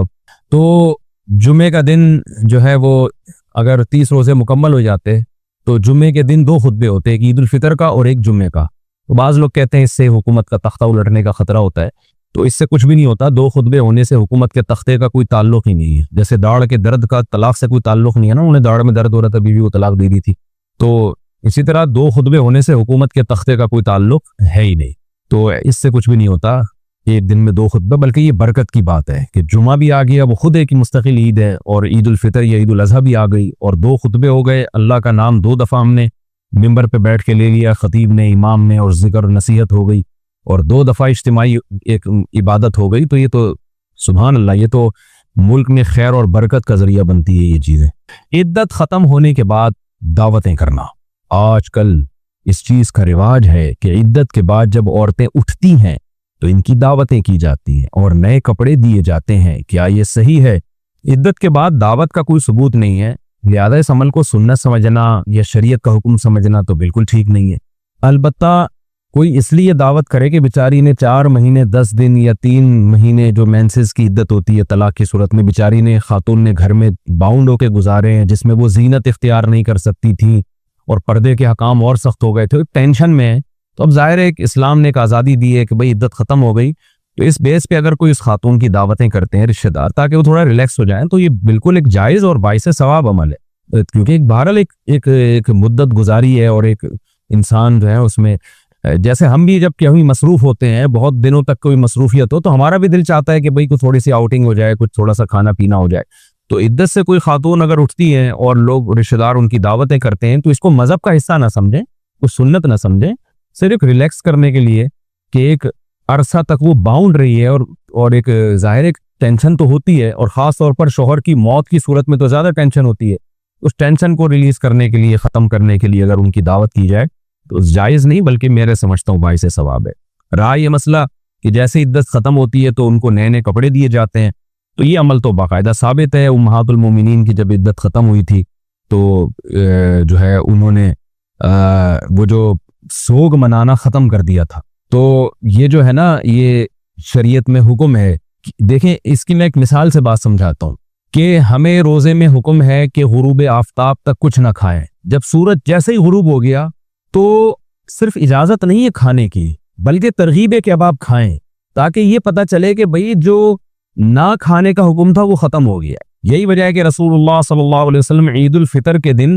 تو جمعے کا دن جو ہے وہ اگر 30 روزے مکمل ہو جاتے تو جمعے کے دن 2 خطبے ہوتے، ایک عید الفطر کا اور ایک جمعے کا۔ تو بعض لوگ کہتے ہیں اس سے حکومت کا تختہ الٹنے کا خطرہ ہوتا ہے، تو اس سے کچھ بھی نہیں ہوتا۔ 2 خطبے ہونے سے حکومت کے تختے کا کوئی تعلق ہی نہیں ہے، جیسے داڑھ کے درد کا طلاق سے کوئی تعلق نہیں ہے نا، انہیں داڑھ میں درد ہو رہا تھا ابھی بھی وہ طلاق دے دی تھی، تو اسی طرح 2 خطبے ہونے سے حکومت کے تختے کا کوئی تعلق ہے ہی نہیں، تو اس سے کچھ بھی نہیں ہوتا ایک دن میں 2 خطبے، بلکہ یہ برکت کی بات ہے کہ جمعہ بھی آ گیا، وہ خود ایک مستقل عید ہے، اور عید الفطر یا عید الاضحیٰ بھی آ گئی، اور 2 خطبے ہو گئے، اللہ کا نام 2 دفعہ ہم نے ممبر پہ بیٹھ کے لے لیا، خطیب نے امام نے، اور ذکر نصیحت ہو گئی، اور 2 دفعہ اجتماعی ایک عبادت ہو گئی، تو یہ تو سبحان اللہ، یہ تو ملک میں خیر اور برکت کا ذریعہ بنتی ہے یہ چیزیں۔ عدت ختم ہونے کے بعد دعوتیں کرنا، آج کل اس چیز کا رواج ہے کہ عدت کے بعد جب عورتیں اٹھتی ہیں تو ان کی دعوتیں کی جاتی ہیں اور نئے کپڑے دیے جاتے ہیں۔ کیا یہ صحیح ہے؟ عدت کے بعد دعوت کا کوئی ثبوت نہیں ہے، لہذا اس عمل کو سنت سمجھنا یا شریعت کا حکم سمجھنا تو بالکل ٹھیک نہیں ہے۔ البتہ کوئی اس لیے دعوت کرے کہ بیچاری نے 4 مہینے 10 دن یا 3 مہینے جو مینسز کی عدت ہوتی ہے طلاق کی صورت میں، بیچاری نے خاتون نے گھر میں باؤنڈ ہو کے گزارے ہیں، جس میں وہ زینت اختیار نہیں کر سکتی تھی اور پردے کے حکام اور سخت ہو گئے تھے، ٹینشن میں ہے، تو اب ظاہر ہے کہ اسلام نے ایک آزادی دی ہے کہ بھئی عدت ختم ہو گئی، تو اس بیس پہ اگر کوئی اس خاتون کی دعوتیں کرتے ہیں رشتہ دار تاکہ وہ تھوڑا ریلیکس ہو جائیں، تو یہ بالکل ایک جائز اور باعث ثواب عمل ہے، کیونکہ بہرحال ایک مدت گزاری ہے، اور ایک انسان جو ہے اس میں جیسے ہم بھی جب کہیں مصروف ہوتے ہیں بہت دنوں تک کوئی مصروفیت ہو تو ہمارا بھی دل چاہتا ہے کہ بھئی کچھ تھوڑی سی آؤٹنگ ہو جائے، کچھ تھوڑا سا کھانا پینا ہو جائے۔ تو عدت سے کوئی خاتون اگر اٹھتی ہیں اور لوگ رشتہ دار ان کی دعوتیں کرتے ہیں تو اس کو مذہب کا حصہ نہ سمجھیں، کچھ سنت نہ سمجھیں، صرف ریلیکس کرنے کے لیے کہ ایک عرصہ تک وہ باؤنڈ رہی ہے، اور ایک ظاہر ایک ٹینشن تو ہوتی ہے، اور خاص طور پر شوہر کی موت کی صورت میں تو زیادہ ٹینشن ہوتی ہے، اس ٹینشن کو ریلیز کرنے کے لیے، ختم کرنے کے لیے اگر ان کی دعوت کی جائے تو جائز نہیں بلکہ میرے سمجھتا ہوں باعث ثواب ہے۔ رہا یہ مسئلہ کہ جیسے عدت ختم ہوتی ہے تو ان کو نئے نئے کپڑے دیے جاتے ہیں، تو یہ عمل تو باقاعدہ ثابت ہے۔ امہات المومنین کی جب عدت ختم ہوئی تھی تو جو ہے انہوں نے وہ جو سوگ منانا ختم کر دیا تھا، تو یہ جو ہے نا یہ شریعت میں حکم ہے۔ دیکھیں اس کی میں ایک مثال سے بات سمجھاتا ہوں کہ ہمیں روزے میں حکم ہے کہ غروب آفتاب تک کچھ نہ کھائیں، جب سورج جیسے ہی غروب ہو گیا تو صرف اجازت نہیں ہے کھانے کی بلکہ ترغیب ہے کہ اب آپ کھائیں، تاکہ یہ پتہ چلے کہ بھئی جو نہ کھانے کا حکم تھا وہ ختم ہو گیا۔ یہی وجہ ہے کہ رسول اللہ صلی اللہ علیہ وسلم عید الفطر کے دن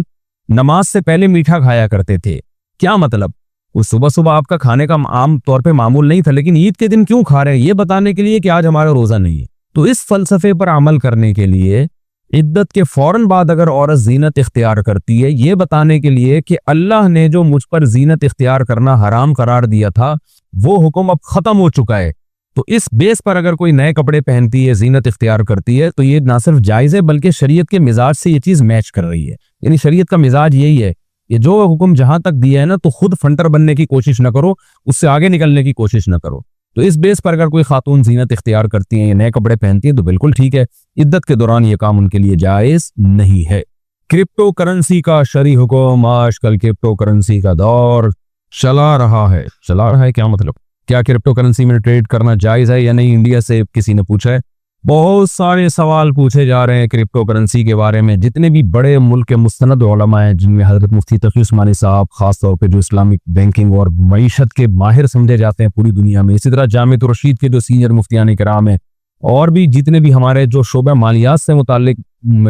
نماز سے پہلے میٹھا کھایا کرتے تھے۔ کیا مطلب؟ وہ صبح صبح آپ کا کھانے کا عام طور پہ معمول نہیں تھا، لیکن عید کے دن کیوں کھا رہے ہیں؟ یہ بتانے کے لیے کہ آج ہمارا روزہ نہیں ہے۔ تو اس فلسفے پر عمل کرنے کے لیے عدت کے فوراً بعد اگر عورت زینت اختیار کرتی ہے، یہ بتانے کے لیے کہ اللہ نے جو مجھ پر زینت اختیار کرنا حرام قرار دیا تھا وہ حکم اب ختم ہو چکا ہے، تو اس بیس پر اگر کوئی نئے کپڑے پہنتی ہے، زینت اختیار کرتی ہے، تو یہ نہ صرف جائز ہے بلکہ شریعت کے مزاج سے یہ چیز میچ کر رہی ہے۔ یعنی شریعت کا مزاج یہی ہے کہ جو حکم جہاں تک دیا ہے نا تو خود فنٹر بننے کی کوشش نہ کرو، اس سے آگے نکلنے کی کوشش نہ کرو۔ تو اس بیس پر اگر کوئی خاتون زینت اختیار کرتی ہیں یا نئے کپڑے پہنتی ہیں تو بالکل ٹھیک ہے، عدت کے دوران یہ کام ان کے لیے جائز نہیں ہے۔ کرپٹو کرنسی کا شرعی حکم، آج کل کرپٹو کرنسی کا دور چلا رہا ہے کیا مطلب؟ کیا کرپٹو کرنسی میں ٹریڈ کرنا جائز ہے یا نہیں؟ انڈیا سے کسی نے پوچھا ہے، بہت سارے سوال پوچھے جا رہے ہیں کرپٹو کرنسی کے بارے میں۔ جتنے بھی بڑے ملک کے مستند علماء ہیں جن میں حضرت مفتی تقی عثمانی صاحب خاص طور پہ جو اسلامک بینکنگ اور معیشت کے ماہر سمجھے جاتے ہیں پوری دنیا میں، اسی طرح جامعۃ الرشید کے جو سینئر مفتیان کرام ہیں، اور بھی جتنے بھی ہمارے جو شعبہ مالیات سے متعلق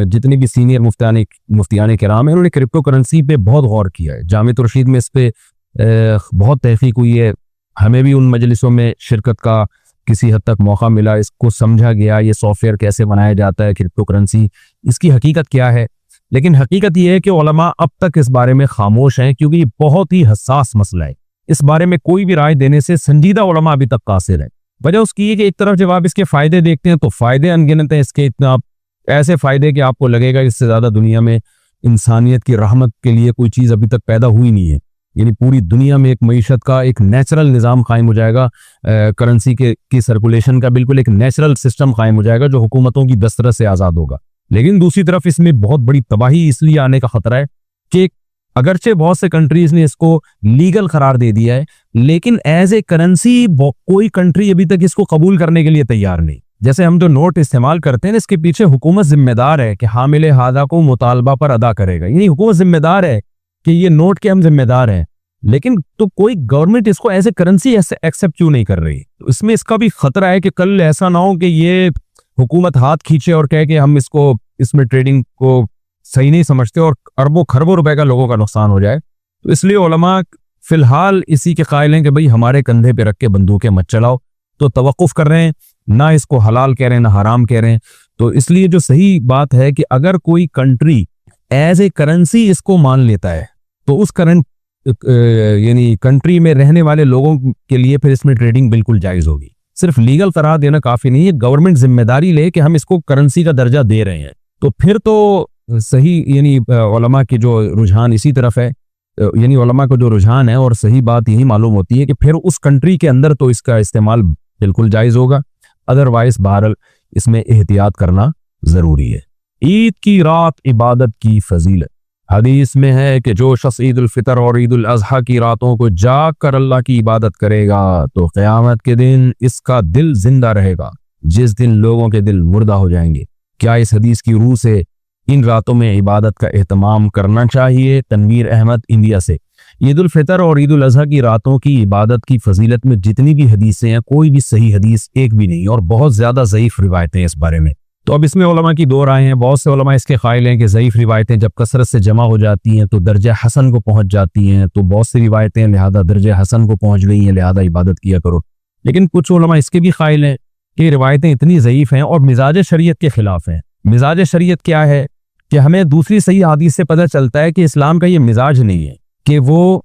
جتنے بھی سینئر مفتیان کرام ہیں، انہوں نے کرپٹو کرنسی پہ بہت غور کیا ہے۔ جامعۃ الرشید میں اس پہ بہت تحقیق ہوئی ہے، ہمیں بھی ان مجلسوں میں شرکت کا کسی حد تک موقع ملا، اس کو سمجھا گیا یہ سافٹ ویئر کیسے بنایا جاتا ہے، کرپٹو کرنسی اس کی حقیقت کیا ہے۔ لیکن حقیقت یہ ہے کہ علماء اب تک اس بارے میں خاموش ہیں، کیونکہ یہ بہت ہی حساس مسئلہ ہے، اس بارے میں کوئی بھی رائے دینے سے سنجیدہ علماء ابھی تک قاصر ہیں۔ وجہ اس کی ہے کہ ایک طرف جب آپ اس کے فائدے دیکھتے ہیں تو فائدے انگنت ہیں اس کے، اتنا ایسے فائدے کہ آپ کو لگے گا اس سے زیادہ دنیا میں انسانیت کی رحمت کے لیے کوئی چیز ابھی تک پیدا ہوئی نہیں ہے. یعنی پوری دنیا میں ایک معیشت کا ایک نیچرل نظام قائم ہو جائے گا, کرنسی کی سرکولیشن کا بالکل ایک نیچرل سسٹم قائم ہو جائے گا جو حکومتوں کی دسترس سے آزاد ہوگا. لیکن دوسری طرف اس میں بہت بڑی تباہی اس لیے آنے کا خطرہ ہے کہ اگرچہ بہت سے کنٹریز نے اس کو لیگل قرار دے دیا ہے, لیکن ایز اے کرنسی کوئی کنٹری ابھی تک اس کو قبول کرنے کے لیے تیار نہیں. جیسے ہم جو نوٹ استعمال کرتے ہیں اس کے پیچھے حکومت ذمہ دار ہے کہ حامل ہادہ کو مطالبہ پر ادا کرے گا, یعنی حکومت ذمہ دار ہے کہ یہ نوٹ کے ہم ذمہ دار ہیں, لیکن تو کوئی گورنمنٹ اس کو ایز اے کرنسی ایکسیپٹ کیوں نہیں کر رہی. تو اس میں اس کا بھی خطرہ ہے کہ کل ایسا نہ ہو کہ یہ حکومت ہاتھ کھینچے اور کہے کہ ہم اس میں ٹریڈنگ کو صحیح نہیں سمجھتے اور اربوں خربوں روپے کا لوگوں کا نقصان ہو جائے. تو اس لیے علماء فی الحال اسی کے قائل ہیں کہ بھئی ہمارے کندھے پہ رکھ کے بندوقیں مت چلاؤ, تو توقف کر رہے ہیں, نہ اس کو حلال کہہ رہے ہیں نہ حرام کہہ رہے ہیں. تو اس لیے جو صحیح بات ہے کہ اگر کوئی کنٹری ایز اے کرنسی اس کو مان لیتا ہے تو اس یعنی کنٹری میں رہنے والے لوگوں کے لیے پھر اس میں ٹریڈنگ بالکل جائز ہوگی. صرف لیگل قرار دینا کافی نہیں ہے, گورنمنٹ ذمہ داری لے کہ ہم اس کو کرنسی کا درجہ دے رہے ہیں, تو پھر تو صحیح یعنی علماء کی جو رجحان اسی طرف ہے, یعنی علماء کو جو رجحان ہے اور صحیح بات یہی معلوم ہوتی ہے کہ پھر اس کنٹری کے اندر تو اس کا استعمال بالکل جائز ہوگا, ادروائز بہرحال اس میں احتیاط کرنا ضروری ہے. عید کی رات عبادت کی فضیلت. حدیث میں ہے کہ جو شخص عید الفطر اور عید الاضحیٰ کی راتوں کو جاگ کر اللہ کی عبادت کرے گا تو قیامت کے دن اس کا دل زندہ رہے گا جس دن لوگوں کے دل مردہ ہو جائیں گے. کیا اس حدیث کی روح سے ان راتوں میں عبادت کا اہتمام کرنا چاہیے؟ تنویر احمد انڈیا سے. عید الفطر اور عید الاضحیٰ کی راتوں کی عبادت کی فضیلت میں جتنی بھی حدیثیں ہیں کوئی بھی صحیح حدیث ایک بھی نہیں, اور بہت زیادہ ضعیف روایتیں اس بارے میں. تو اب اس میں علماء کی دو رائے ہیں. بہت سے علماء اس کے قائل ہیں کہ ضعیف روایتیں جب کثرت سے جمع ہو جاتی ہیں تو درجہ حسن کو پہنچ جاتی ہیں, تو بہت سی روایتیں لہذا درجہ حسن کو پہنچ گئی ہیں لہذا عبادت کیا کرو. لیکن کچھ علماء اس کے بھی قائل ہیں کہ روایتیں اتنی ضعیف ہیں اور مزاج شریعت کے خلاف ہیں. مزاج شریعت کیا ہے کہ ہمیں دوسری صحیح حدیث سے پتہ چلتا ہے کہ اسلام کا یہ مزاج نہیں ہے, کہ وہ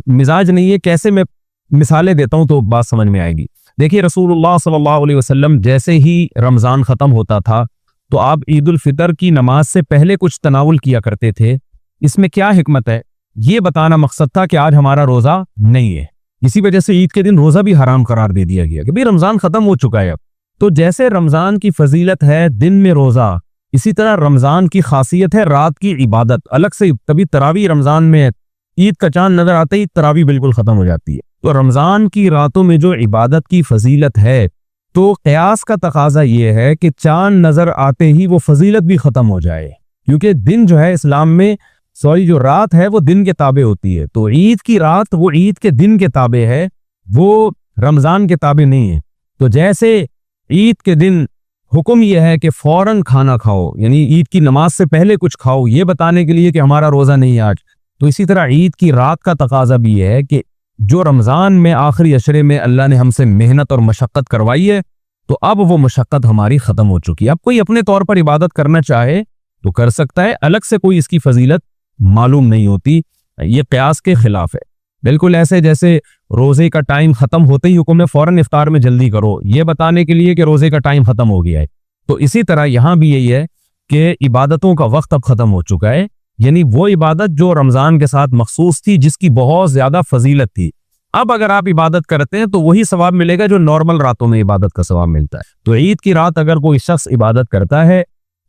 مزاج نہیں ہے. کیسے میں مثالیں دیتا ہوں تو بات سمجھ میں آئے گی. دیکھیے رسول اللہ صلی اللہ علیہ وسلم جیسے ہی رمضان ختم ہوتا تھا تو آپ عید الفطر کی نماز سے پہلے کچھ تناول کیا کرتے تھے. اس میں کیا حکمت ہے؟ یہ بتانا مقصد تھا کہ آج ہمارا روزہ نہیں ہے. اسی وجہ سے عید کے دن روزہ بھی حرام قرار دے دیا گیا کہ بھئی رمضان ختم ہو چکا ہے اب. تو جیسے رمضان کی فضیلت ہے دن میں روزہ, اسی طرح رمضان کی خاصیت ہے رات کی عبادت. الگ سے کبھی تراویح رمضان میں عید کا چاند نظر آتے ہی تراویح بالکل ختم ہو جاتی ہے. تو رمضان کی راتوں میں جو عبادت کی فضیلت ہے تو قیاس کا تقاضا یہ ہے کہ چاند نظر آتے ہی وہ فضیلت بھی ختم ہو جائے, کیونکہ دن جو ہے اسلام میں جو رات ہے وہ دن کے تابع ہوتی ہے. تو عید کی رات وہ عید کے دن کے تابع ہے, وہ رمضان کے تابع نہیں ہے. تو جیسے عید کے دن حکم یہ ہے کہ فوراً کھانا کھاؤ, یعنی عید کی نماز سے پہلے کچھ کھاؤ یہ بتانے کے لیے کہ ہمارا روزہ نہیں ہے آج, تو اسی طرح عید کی رات کا تقاضا بھی یہ ہے کہ جو رمضان میں آخری عشرے میں اللہ نے ہم سے محنت اور مشقت کروائی ہے تو اب وہ مشقت ہماری ختم ہو چکی ہے. اب کوئی اپنے طور پر عبادت کرنا چاہے تو کر سکتا ہے, الگ سے کوئی اس کی فضیلت معلوم نہیں ہوتی. یہ قیاس کے خلاف ہے. بالکل ایسے جیسے روزے کا ٹائم ختم ہوتے ہی حکم ہے فوراً افطار میں جلدی کرو یہ بتانے کے لیے کہ روزے کا ٹائم ختم ہو گیا ہے. تو اسی طرح یہاں بھی یہی ہے کہ عبادتوں کا وقت اب ختم ہو چکا ہے, یعنی وہ عبادت جو رمضان کے ساتھ مخصوص تھی جس کی بہت زیادہ فضیلت تھی, اب اگر آپ عبادت کرتے ہیں تو وہی ثواب ملے گا جو نارمل راتوں میں عبادت کا ثواب ملتا ہے. تو عید کی رات اگر کوئی شخص عبادت کرتا ہے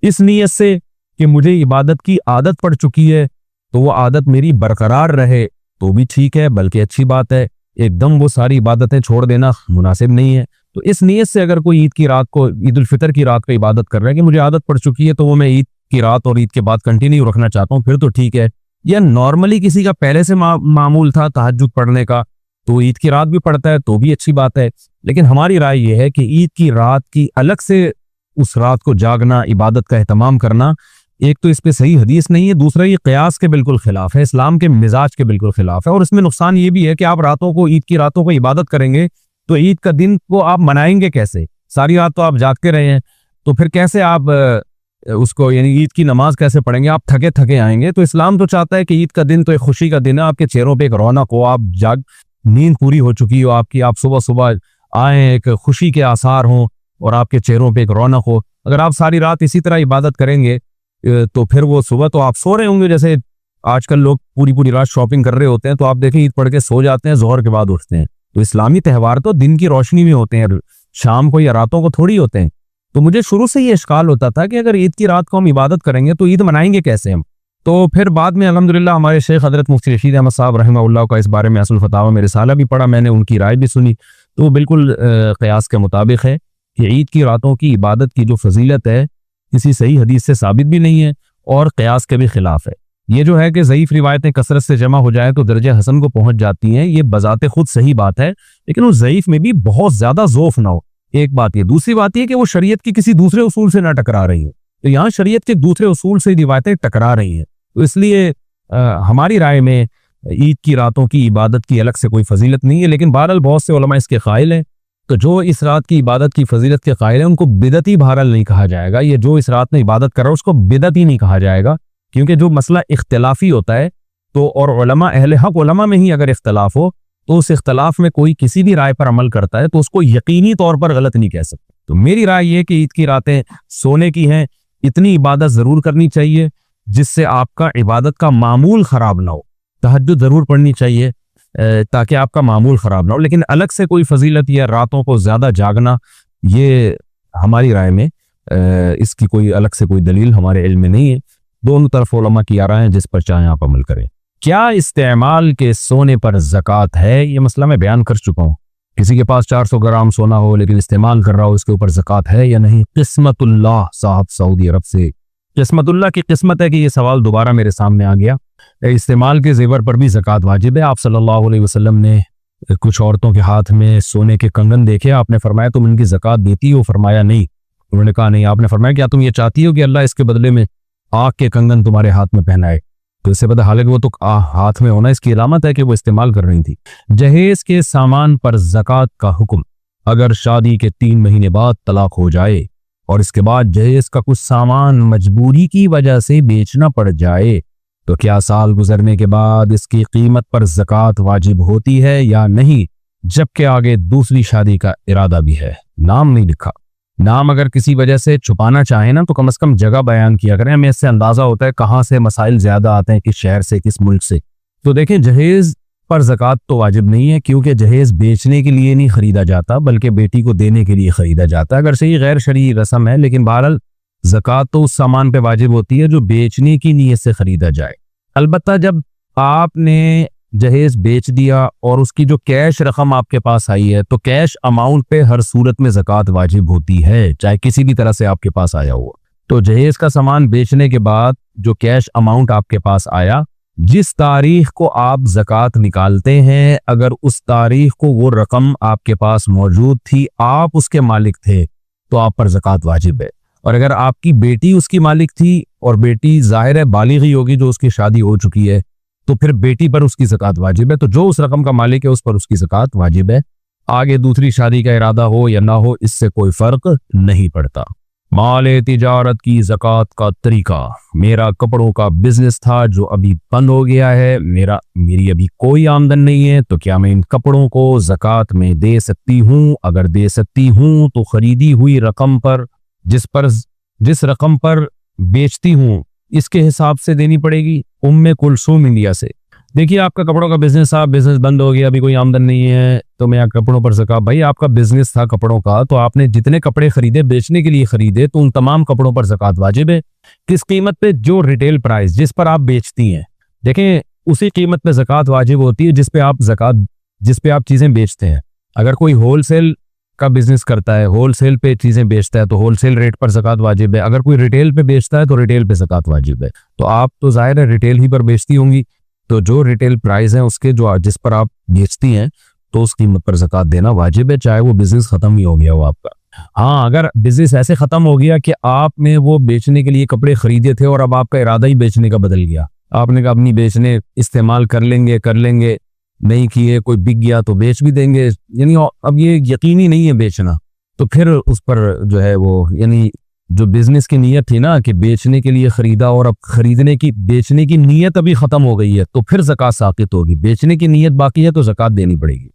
اس نیت سے کہ مجھے عبادت کی عادت پڑ چکی ہے تو وہ عادت میری برقرار رہے تو بھی ٹھیک ہے, بلکہ اچھی بات ہے. ایک دم وہ ساری عبادتیں چھوڑ دینا مناسب نہیں ہے. تو اس نیت سے اگر کوئی عید کی رات کو عید الفطر کی رات کو عبادت کر رہا ہے کہ مجھے عادت پڑ چکی ہے تو وہ میں عید کی رات اور عید کے بعد کنٹینیو رکھنا چاہتا ہوں, پھر تو ٹھیک ہے. یا نارملی کسی کا پہلے سے معمول تھا تہجد پڑھنے کا تو عید کی رات بھی پڑھتا ہے تو بھی اچھی بات ہے. لیکن ہماری رائے یہ ہے کہ عید کی رات کی الگ سے اس رات کو جاگنا عبادت کا اہتمام کرنا, ایک تو اس پہ صحیح حدیث نہیں ہے, دوسرا یہ قیاس کے بالکل خلاف ہے, اسلام کے مزاج کے بالکل خلاف ہے. اور اس میں نقصان یہ بھی ہے کہ آپ راتوں کو عید کی راتوں کو عبادت کریں گے تو عید کا دن کو آپ منائیں گے کیسے؟ ساری رات تو آپ جاگتے رہے ہیں تو پھر کیسے آپ اس کو یعنی عید کی نماز کیسے پڑھیں گے؟ آپ تھکے تھکے آئیں گے. تو اسلام تو چاہتا ہے کہ عید کا دن تو ایک خوشی کا دن ہے, آپ کے چہروں پہ ایک رونق ہو, آپ نیند پوری ہو چکی ہو آپ کی, آپ صبح صبح آئیں ایک خوشی کے آثار ہوں اور آپ کے چہروں پہ ایک رونق ہو. اگر آپ ساری رات اسی طرح عبادت کریں گے تو پھر وہ صبح تو آپ سو رہے ہوں گے، جیسے آج کل لوگ پوری پوری رات شاپنگ کر رہے ہوتے ہیں، تو آپ دیکھیں عید پڑھ کے سو جاتے ہیں، ظہر کے بعد اٹھتے ہیں۔ تو اسلامی تہوار تو دن کی روشنی میں ہوتے ہیں، شام کو یا راتوں کو تھوڑی ہوتے ہیں۔ تو مجھے شروع سے یہ اشکال ہوتا تھا کہ اگر عید کی رات کو ہم عبادت کریں گے تو عید منائیں گے کیسے ہم؟ تو پھر بعد میں الحمدللہ ہمارے شیخ حضرت مفتی رشید احمد صاحب رحمہ اللہ کا اس بارے میں اصل فتاوی میں رسالہ بھی پڑھا، میں نے ان کی رائے بھی سنی، تو وہ بالکل قیاس کے مطابق ہے کہ عید کی راتوں کی عبادت کی جو فضیلت ہے کسی صحیح حدیث سے ثابت بھی نہیں ہے اور قیاس کے بھی خلاف ہے۔ یہ جو ہے کہ ضعیف روایتیں کثرت سے جمع ہو جائیں تو درجہ حسن کو پہنچ جاتی ہیں، یہ بذات خود صحیح بات ہے، لیکن اس ضعیف میں بھی بہت زیادہ ذوف نہ ہو، ایک بات یہ۔ دوسری بات یہ کہ وہ شریعت کی کسی دوسرے اصول سے نہ ٹکرا رہی ہیں، تو یہاں شریعت کے دوسرے اصول سے روایتیں ٹکرا رہی ہیں، تو اس لیے ہماری رائے میں عید کی راتوں کی عبادت کی الگ سے کوئی فضیلت نہیں ہے، لیکن بہرحال بہت سے علماء اس کے قائل ہیں، تو جو اس رات کی عبادت کی فضیلت کے قائل ہیں ان کو بدعتی بہرحال نہیں کہا جائے گا، یہ جو اس رات میں عبادت کر رہا ہے اس کو بدعتی نہیں کہا جائے گا، کیونکہ جو مسئلہ اختلافی ہوتا ہے تو اور علماء اہل حق علماء میں ہی اگر اختلاف ہو تو اس اختلاف میں کوئی کسی بھی رائے پر عمل کرتا ہے تو اس کو یقینی طور پر غلط نہیں کہہ سکتے۔ تو میری رائے یہ کہ عید کی راتیں سونے کی ہیں، اتنی عبادت ضرور کرنی چاہیے جس سے آپ کا عبادت کا معمول خراب نہ ہو، تہجد ضرور پڑھنی چاہیے تاکہ آپ کا معمول خراب نہ ہو، لیکن الگ سے کوئی فضیلت یا راتوں کو زیادہ جاگنا، یہ ہماری رائے میں اس کی کوئی الگ سے کوئی دلیل ہمارے علم میں نہیں ہے۔ دونوں طرف علماء کی آرائیں ہیں، جس پر چاہیں آپ عمل کریں۔ کیا استعمال کے سونے پر زکوٰۃ ہے؟ یہ مسئلہ میں بیان کر چکا ہوں۔ کسی کے پاس 400 گرام سونا ہو لیکن استعمال کر رہا ہو، اس کے اوپر زکوٰۃ ہے یا نہیں؟ قسمت اللہ صاحب سعودی عرب سے، قسمت اللہ کی قسمت ہے کہ یہ سوال دوبارہ میرے سامنے آ گیا۔ استعمال کے زیور پر بھی زکوٰۃ واجب ہے۔ آپ صلی اللہ علیہ وسلم نے کچھ عورتوں کے ہاتھ میں سونے کے کنگن دیکھے، آپ نے فرمایا تم ان کی زکوٰۃ دیتی ہو؟ فرمایا نہیں۔ انہوں نے کہا نہیں۔ آپ نے فرمایا کیا تم یہ چاہتی ہو کہ اللہ اس کے بدلے میں آگ کے کنگن تمہارے ہاتھ میں پہنائے؟ تو اس سے پتہ حالانکہ وہ تو ہاتھ میں ہونا اس کی علامت ہے کہ وہ استعمال کر رہی تھی۔ جہیز کے سامان پر زکوٰۃ کا حکم، اگر شادی کے 3 مہینے بعد طلاق ہو جائے اور اس کے بعد جہیز کا کچھ سامان مجبوری کی وجہ سے بیچنا پڑ جائے تو کیا سال گزرنے کے بعد اس کی قیمت پر زکوٰۃ واجب ہوتی ہے یا نہیں؟ جبکہ آگے دوسری شادی کا ارادہ بھی ہے۔ نام نہیں لکھا۔ نام اگر کسی وجہ سے چھپانا چاہیں نا تو کم از کم جگہ بیان کیا کریں، ہمیں اس سے اندازہ ہوتا ہے کہاں سے مسائل زیادہ آتے ہیں، کس شہر سے، کس ملک سے۔ تو دیکھیں جہیز پر زکوٰۃ تو واجب نہیں ہے، کیونکہ جہیز بیچنے کے لیے نہیں خریدا جاتا بلکہ بیٹی کو دینے کے لیے خریدا جاتا ہے۔ اگر سے یہ غیر شرعی رسم ہے لیکن بہرحال زکوٰۃ تو اس سامان پہ واجب ہوتی ہے جو بیچنے کی نیت سے خریدا جائے۔ البتہ جب آپ نے جہیز بیچ دیا اور اس کی جو کیش رقم آپ کے پاس آئی ہے تو کیش اماؤنٹ پہ ہر صورت میں زکوٰۃ واجب ہوتی ہے، چاہے کسی بھی طرح سے آپ کے پاس آیا ہو۔ تو جہیز کا سامان بیچنے کے بعد جو کیش اماؤنٹ آپ کے پاس آیا، جس تاریخ کو آپ زکوٰۃ نکالتے ہیں، اگر اس تاریخ کو وہ رقم آپ کے پاس موجود تھی، آپ اس کے مالک تھے تو آپ پر زکوٰۃ واجب ہے۔ اور اگر آپ کی بیٹی اس کی مالک تھی اور بیٹی ظاہر ہے بالغ ہی ہوگی جو اس کی شادی ہو چکی ہے، تو پھر بیٹی پر اس کی زکوٰۃ واجب ہے۔ تو جو اس رقم کا مالک ہے اس پر اس کی زکوٰۃ واجب ہے۔ آگے دوسری شادی کا ارادہ ہو یا نہ ہو اس سے کوئی فرق نہیں پڑتا۔ مال تجارت کی زکوٰۃ کا طریقہ، میرا کپڑوں کا بزنس تھا جو ابھی بند ہو گیا ہے، میری ابھی کوئی آمدن نہیں ہے، تو کیا میں ان کپڑوں کو زکوٰۃ میں دے سکتی ہوں؟ اگر دے سکتی ہوں تو خریدی ہوئی رقم پر جس رقم پر بیچتی ہوں اس کے حساب سے دینی پڑے گی۔ کلثوم انڈیا سے، دیکھیے آپ کا کپڑوں کا بزنس تھا، بزنس بند ہو گیا، ابھی کوئی آمدن نہیں ہے، تو میں کپڑوں پر زکوٰۃ، بھائی آپ کا بزنس تھا کپڑوں کا تو آپ نے جتنے کپڑے خریدے بیچنے کے لیے خریدے تو ان تمام کپڑوں پر زکوٰۃ واجب ہے۔ کس قیمت پہ؟ جو ریٹیل پرائس جس پر آپ بیچتی ہیں، دیکھیں اسی قیمت پہ زکوٰۃ واجب ہوتی ہے جس پہ آپ چیزیں بیچتے ہیں۔ اگر کوئی ہول سیل کا بزنس کرتا ہے، ہول سیل پہ چیزیں بیچتا ہے تو ہول سیل ریٹ پر زکوٰۃ واجب ہے۔ اگر کوئی ریٹیل پہ بیچتا ہے تو ریٹیل پہ زکوٰۃ واجب ہے۔ تو آپ تو ظاہر ہے ریٹیل ہی پر بیچتی ہوں گی، تو جو ریٹیل پرائز ہیں اس کے جس پر آپ بیچتی ہیں تو اس قیمت پر زکوٰۃ دینا واجب ہے، چاہے وہ بزنس ختم ہی ہو گیا ہو آپ کا۔ ہاں اگر بزنس ایسے ختم ہو گیا کہ آپ نے وہ بیچنے کے لیے کپڑے خریدے تھے اور اب آپ کا ارادہ ہی بیچنے کا بدل گیا، آپ نے کہا اپنی بیچنے استعمال کر لیں گے، نہیں کیے، کوئی بک گیا تو بیچ بھی دیں گے، یعنی اب یہ یقینی نہیں ہے بیچنا، تو پھر اس پر جو ہے وہ یعنی جو بزنس کی نیت تھی نا کہ بیچنے کے لیے خریدا اور اب بیچنے کی نیت ابھی ختم ہو گئی ہے تو پھر زکوٰۃ ساقط ہوگی۔ بیچنے کی نیت باقی ہے تو زکوٰۃ دینی پڑے گی۔